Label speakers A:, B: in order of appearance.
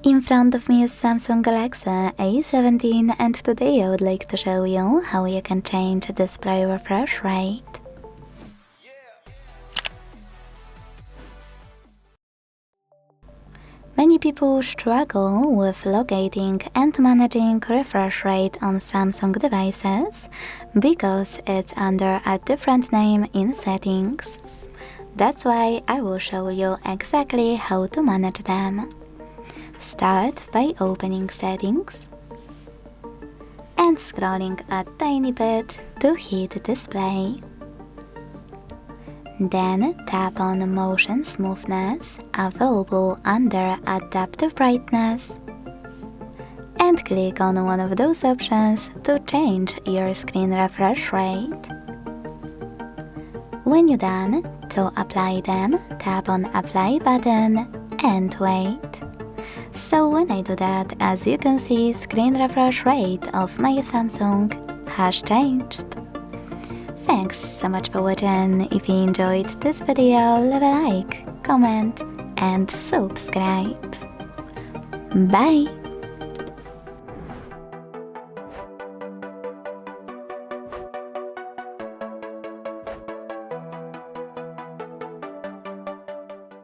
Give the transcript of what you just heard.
A: In front of me is Samsung Galaxy A17 and today I would like to show you how you can change display refresh rate. Many people struggle with locating and managing refresh rate on Samsung devices because it's under a different name in settings. That's why I will show you exactly how to manage them. Start by opening settings and scrolling a tiny bit to hit display. Then tap on Motion Smoothness, available under Adaptive Brightness, and click on one of those options to change your screen refresh rate. When you're done, to apply them, tap on Apply button and wait. So when I do that, as you can see, screen refresh rate of my Samsung has changed. Thanks so much for watching. If you enjoyed this video, leave a like, comment and subscribe. Bye!